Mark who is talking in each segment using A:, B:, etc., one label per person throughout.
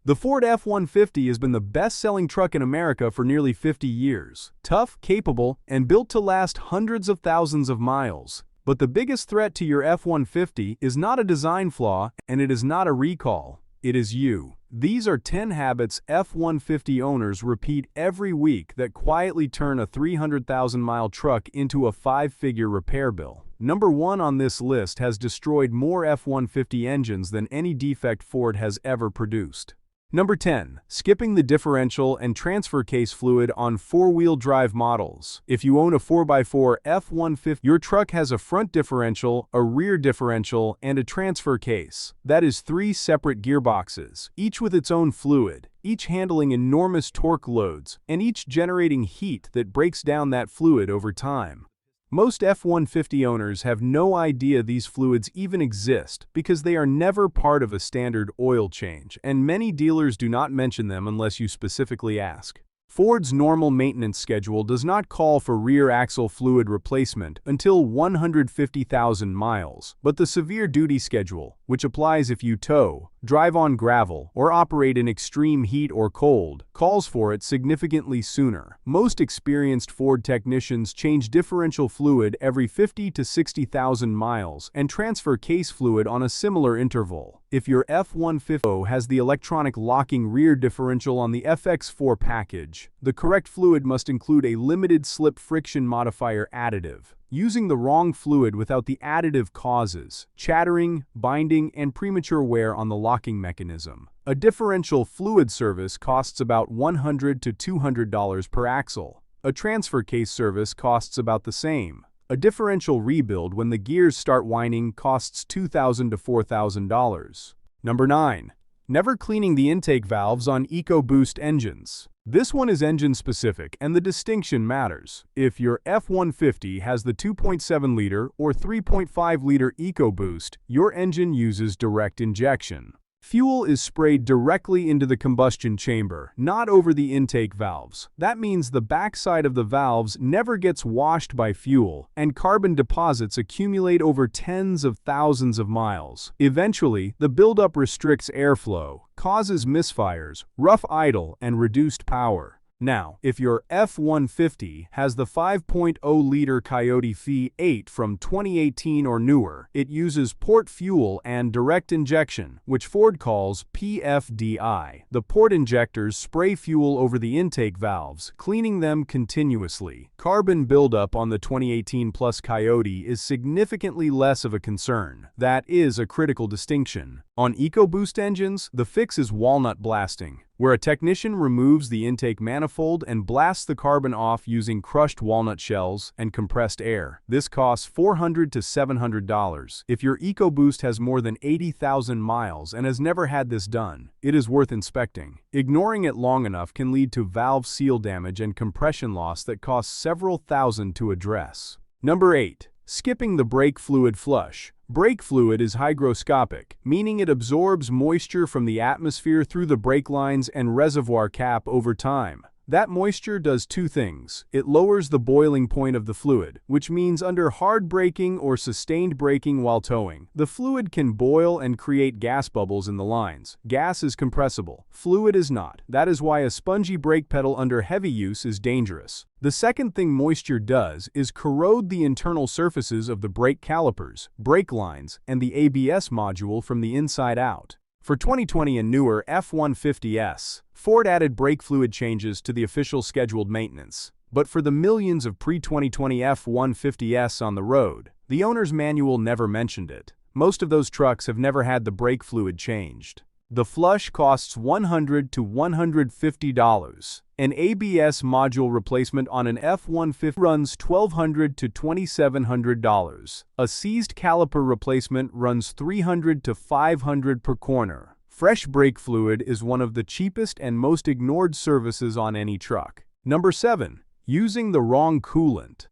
A: The Ford F-150 has been the best-selling truck in America for nearly 50 years. Tough, capable, and built to last hundreds of thousands of miles. But the biggest threat to your F-150 is not a design flaw, and it is not a recall. It is you. These are 10 habits F-150 owners repeat every week that quietly turn a 300,000-mile truck into a 5-figure repair bill. Number 1 on this list has destroyed more F-150 engines than any defect Ford has ever produced. Number 10. Skipping the differential and transfer case fluid on 4-wheel drive models. If you own a 4x4 F-150, your truck has a front differential, a rear differential, and a transfer case. That is 3 separate gearboxes, each with its own fluid, each handling enormous torque loads, and each generating heat that breaks down that fluid over time. Most F-150 owners have no idea these fluids even exist because they are never part of a standard oil change, and many dealers do not mention them unless you specifically ask. Ford's normal maintenance schedule does not call for rear axle fluid replacement until 150,000 miles, but the severe duty schedule, which applies if you tow, drive on gravel, or operate in extreme heat or cold, calls for it significantly sooner. Most experienced Ford technicians change differential fluid every 50 to 60,000 miles and transfer case fluid on a similar interval. If your F-150 has the electronic locking rear differential on the FX4 package, the correct fluid must include a limited slip friction modifier additive. Using the wrong fluid without the additive causes chattering, binding, and premature wear on the locking mechanism. A differential fluid service costs about $100 to $200 per axle. A transfer case service costs about the same. A differential rebuild when the gears start whining costs $2,000 to $4,000. Number 9. Never cleaning the intake valves on EcoBoost engines. This one is engine-specific, and the distinction matters. If your F-150 has the 2.7-liter or 3.5-liter EcoBoost, your engine uses direct injection. Fuel is sprayed directly into the combustion chamber, not over the intake valves. That means the backside of the valves never gets washed by fuel, and carbon deposits accumulate over tens of thousands of miles. Eventually, the buildup restricts airflow, causes misfires, rough idle, and reduced power. Now, if your F-150 has the 5.0-liter Coyote V8 from 2018 or newer, it uses port fuel and direct injection, which Ford calls PFDI. The port injectors spray fuel over the intake valves, cleaning them continuously. Carbon buildup on the 2018 Plus Coyote is significantly less of a concern. That is a critical distinction. On EcoBoost engines, the fix is walnut blasting, where a technician removes the intake manifold and blasts the carbon off using crushed walnut shells and compressed air. This costs $400 to $700. If your EcoBoost has more than 80,000 miles and has never had this done, it is worth inspecting. Ignoring it long enough can lead to valve seal damage and compression loss that costs several thousand to address. Number 8. Skipping the brake fluid flush. Brake fluid is hygroscopic, meaning it absorbs moisture from the atmosphere through the brake lines and reservoir cap over time. That moisture does 2 things. It lowers the boiling point of the fluid, which means under hard braking or sustained braking while towing, the fluid can boil and create gas bubbles in the lines. Gas is compressible. Fluid is not. That is why a spongy brake pedal under heavy use is dangerous. The second thing moisture does is corrode the internal surfaces of the brake calipers, brake lines, and the ABS module from the inside out. For 2020 and newer F-150s, Ford added brake fluid changes to the official scheduled maintenance. But for the millions of pre-2020 F-150s on the road, the owner's manual never mentioned it. Most of those trucks have never had the brake fluid changed. The flush costs $100 to $150. An ABS module replacement on an F-150 runs $1,200 to $2,700. A seized caliper replacement runs $300 to $500 per corner. Fresh brake fluid is one of the cheapest and most ignored services on any truck. Number 7. Using the wrong coolant.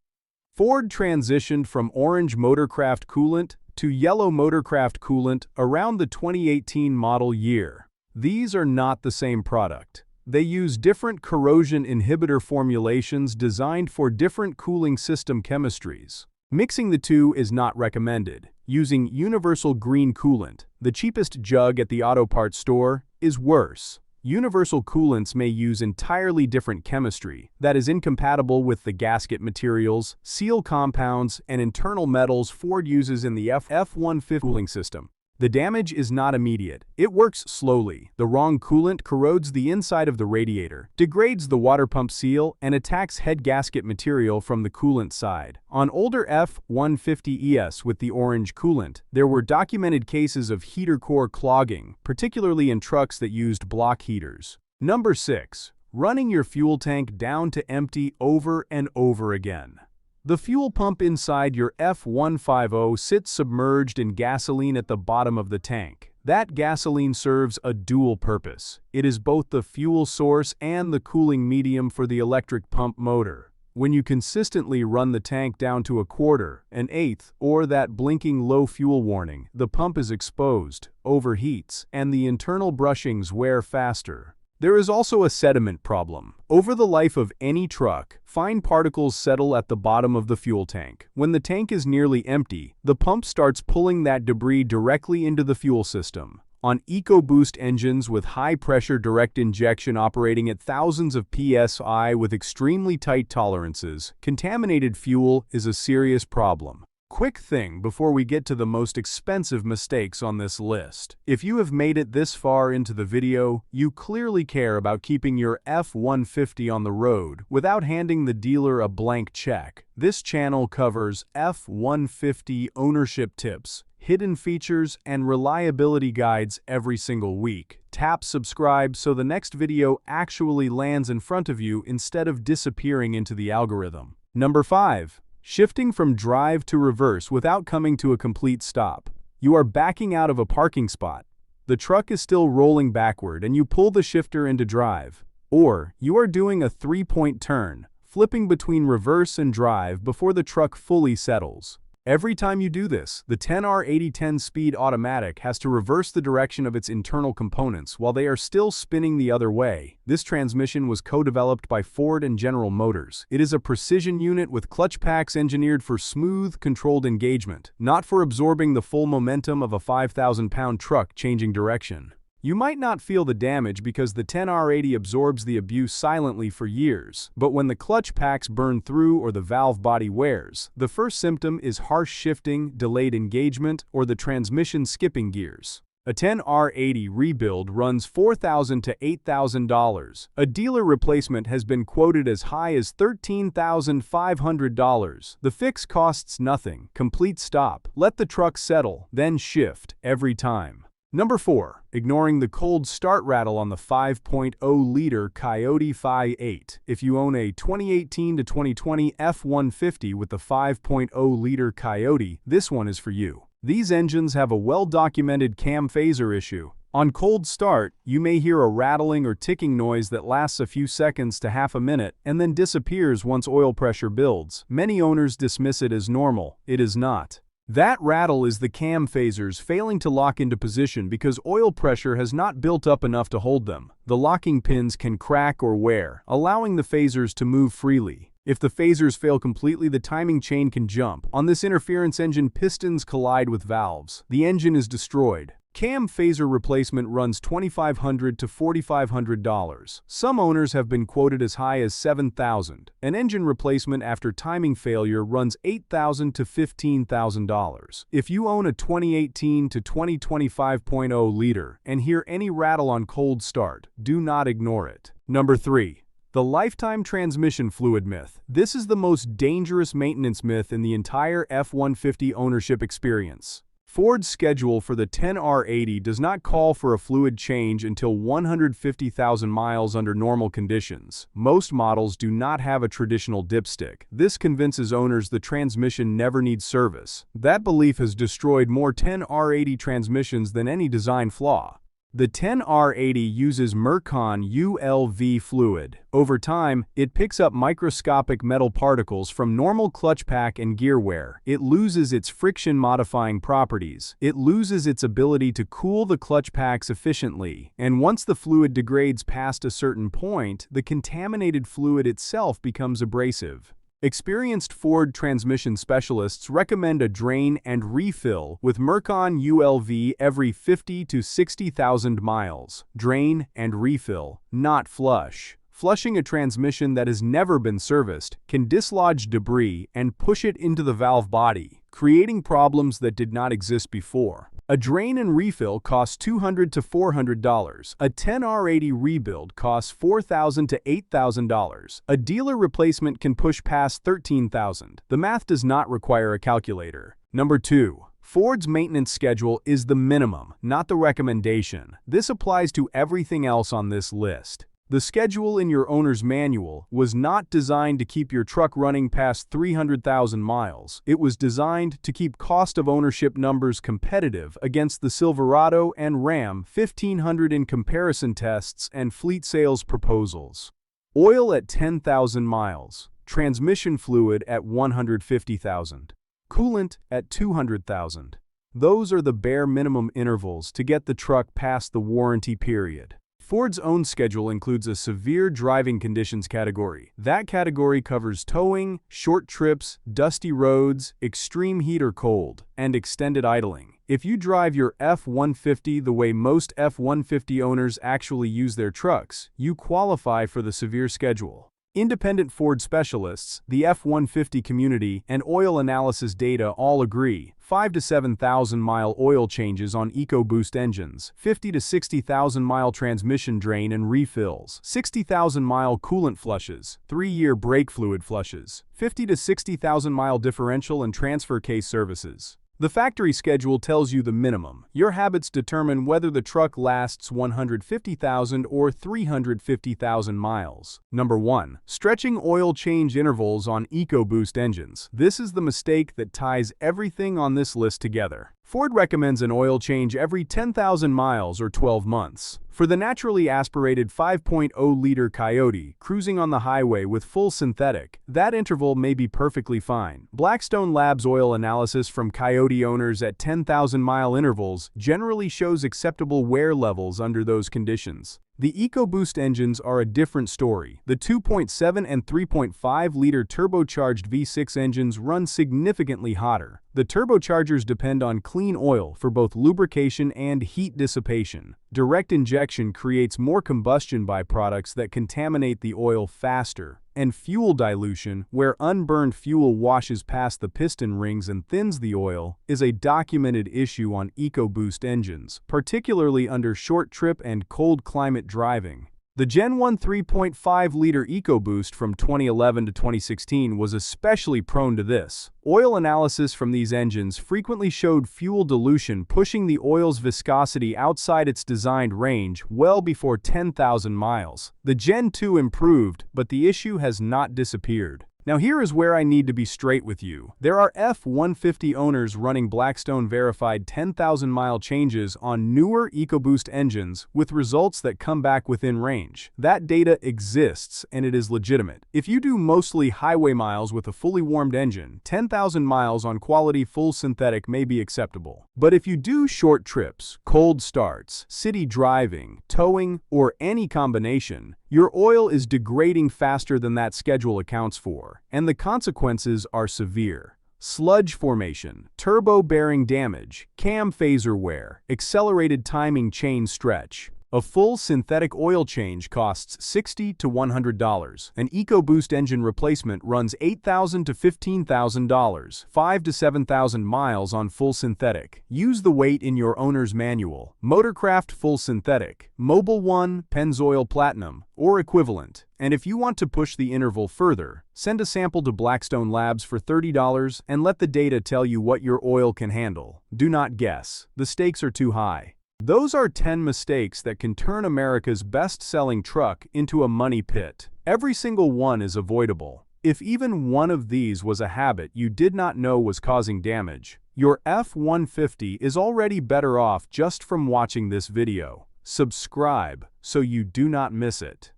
A: Ford transitioned from orange Motorcraft coolant to yellow Motorcraft coolant around the 2018 model year. These are not the same product. They use different corrosion inhibitor formulations designed for different cooling system chemistries. Mixing the two is not recommended. Using universal green coolant, the cheapest jug at the auto parts store, is worse. Universal coolants may use entirely different chemistry that is incompatible with the gasket materials, seal compounds, and internal metals Ford uses in the F-150 cooling system. The damage is not immediate. It works slowly. The wrong coolant corrodes the inside of the radiator, degrades the water pump seal, and attacks head gasket material from the coolant side. On older F-150s with the orange coolant, there were documented cases of heater core clogging, particularly in trucks that used block heaters. Number 6. Running your fuel tank down to empty over and over again. The fuel pump inside your F-150 sits submerged in gasoline at the bottom of the tank. That gasoline serves a dual purpose. It is both the fuel source and the cooling medium for the electric pump motor. When you consistently run the tank down to a quarter, an eighth, or that blinking low fuel warning, the pump is exposed, overheats, and the internal brushings wear faster. There is also a sediment problem. Over the life of any truck, fine particles settle at the bottom of the fuel tank. When the tank is nearly empty, the pump starts pulling that debris directly into the fuel system. On EcoBoost engines with high-pressure direct injection operating at thousands of psi with extremely tight tolerances, contaminated fuel is a serious problem. Quick thing before we get to the most expensive mistakes on this list. If you have made it this far into the video, you clearly care about keeping your F-150 on the road without handing the dealer a blank check. This channel covers F-150 ownership tips, hidden features, and reliability guides every single week. Tap subscribe so the next video actually lands in front of you instead of disappearing into the algorithm. Number 5. Shifting from drive to reverse without coming to a complete stop. You are backing out of a parking spot. The truck is still rolling backward and you pull the shifter into drive. Or you are doing a 3-point turn, flipping between reverse and drive before the truck fully settles. Every time you do this, the 10R80 10-speed automatic has to reverse the direction of its internal components while they are still spinning the other way. This transmission was co-developed by Ford and General Motors. It is a precision unit with clutch packs engineered for smooth, controlled engagement, not for absorbing the full momentum of a 5,000-pound truck changing direction. You might not feel the damage because the 10R80 absorbs the abuse silently for years, but when the clutch packs burn through or the valve body wears, the first symptom is harsh shifting, delayed engagement, or the transmission skipping gears. A 10R80 rebuild runs $4,000 to $8,000. A dealer replacement has been quoted as high as $13,500. The fix costs nothing. Complete stop. Let the truck settle, then shift, every time. Number 4. Ignoring the cold start rattle on the 5.0-liter Coyote V8. If you own a 2018 to 2020 F-150 with the 5.0-liter Coyote, this one is for you. These engines have a well-documented cam phaser issue. On cold start, you may hear a rattling or ticking noise that lasts a few seconds to half a minute and then disappears once oil pressure builds. Many owners dismiss it as normal. It is not. That rattle is the cam phasers failing to lock into position because oil pressure has not built up enough to hold them. The locking pins can crack or wear, allowing the phasers to move freely. If the phasers fail completely, the timing chain can jump. On this interference engine, pistons collide with valves. The engine is destroyed. Cam phaser replacement runs $2,500 to $4,500. Some owners have been quoted as high as $7,000. An engine replacement after timing failure runs $8,000 to $15,000. If you own a 2018 to 2020 5.0-liter and hear any rattle on cold start, do not ignore it. Number 3. The lifetime transmission fluid myth. This is the most dangerous maintenance myth in the entire F-150 ownership experience. Ford's schedule for the 10R80 does not call for a fluid change until 150,000 miles under normal conditions. Most models do not have a traditional dipstick. This convinces owners the transmission never needs service. That belief has destroyed more 10R80 transmissions than any design flaw. The 10R80 uses Mercon ULV fluid. Over time, it picks up microscopic metal particles from normal clutch pack and gear wear. It loses its friction-modifying properties. It loses its ability to cool the clutch packs efficiently. And once the fluid degrades past a certain point, the contaminated fluid itself becomes abrasive. Experienced Ford transmission specialists recommend a drain and refill with Mercon ULV every 50 to 60,000 miles. Drain and refill, not flush. Flushing a transmission that has never been serviced can dislodge debris and push it into the valve body, creating problems that did not exist before. A drain and refill costs $200 to $400. A 10R80 rebuild costs $4,000 to $8,000. A dealer replacement can push past $13,000. The math does not require a calculator. Number 2. Ford's maintenance schedule is the minimum, not the recommendation. This applies to everything else on this list. The schedule in your owner's manual was not designed to keep your truck running past 300,000 miles. It was designed to keep cost of ownership numbers competitive against the Silverado and Ram 1500 in comparison tests and fleet sales proposals. Oil at 10,000 miles, transmission fluid at 150,000, coolant at 200,000. Those are the bare minimum intervals to get the truck past the warranty period. Ford's own schedule includes a severe driving conditions category. That category covers towing, short trips, dusty roads, extreme heat or cold, and extended idling. If you drive your F-150 the way most F-150 owners actually use their trucks, you qualify for the severe schedule. Independent Ford specialists, the F-150 community, and oil analysis data all agree. 5 to 7,000 mile oil changes on EcoBoost engines, 50 to 60,000 mile transmission drain and refills, 60,000 mile coolant flushes, 3-year brake fluid flushes, 50 to 60,000 mile differential and transfer case services. The factory schedule tells you the minimum. Your habits determine whether the truck lasts 150,000 or 350,000 miles. Number 1. Stretching oil change intervals on EcoBoost engines. This is the mistake that ties everything on this list together. Ford recommends an oil change every 10,000 miles or 12 months. For the naturally aspirated 5.0-liter Coyote cruising on the highway with full synthetic, that interval may be perfectly fine. Blackstone Labs oil analysis from Coyote owners at 10,000-mile intervals generally shows acceptable wear levels under those conditions. The EcoBoost engines are a different story. The 2.7 and 3.5-liter turbocharged V6 engines run significantly hotter. The turbochargers depend on clean oil for both lubrication and heat dissipation. Direct injection creates more combustion byproducts that contaminate the oil faster. And fuel dilution, where unburned fuel washes past the piston rings and thins the oil, is a documented issue on EcoBoost engines, particularly under short trip and cold climate driving. The Gen 1 3.5-liter EcoBoost from 2011 to 2016 was especially prone to this. Oil analysis from these engines frequently showed fuel dilution pushing the oil's viscosity outside its designed range well before 10,000 miles. The Gen 2 improved, but the issue has not disappeared. Now here is where I need to be straight with you. There are F-150 owners running Blackstone-verified 10,000-mile changes on newer EcoBoost engines with results that come back within range. That data exists and it is legitimate. If you do mostly highway miles with a fully warmed engine, 10,000 miles on quality full synthetic may be acceptable. But if you do short trips, cold starts, city driving, towing, or any combination, your oil is degrading faster than that schedule accounts for, and the consequences are severe. Sludge formation, turbo bearing damage, cam phaser wear, accelerated timing chain stretch. A full synthetic oil change costs $60 to $100. An EcoBoost engine replacement runs $8,000 to $15,000, 5 to 7,000 miles on full synthetic. Use the weight in your owner's manual. Motorcraft Full Synthetic, Mobil 1, Pennzoil Platinum, or equivalent. And if you want to push the interval further, send a sample to Blackstone Labs for $30 and let the data tell you what your oil can handle. Do not guess. The stakes are too high. Those are 10 mistakes that can turn America's best-selling truck into a money pit. Every single one is avoidable. If even one of these was a habit you did not know was causing damage, your F-150 is already better off just from watching this video. Subscribe so you do not miss it.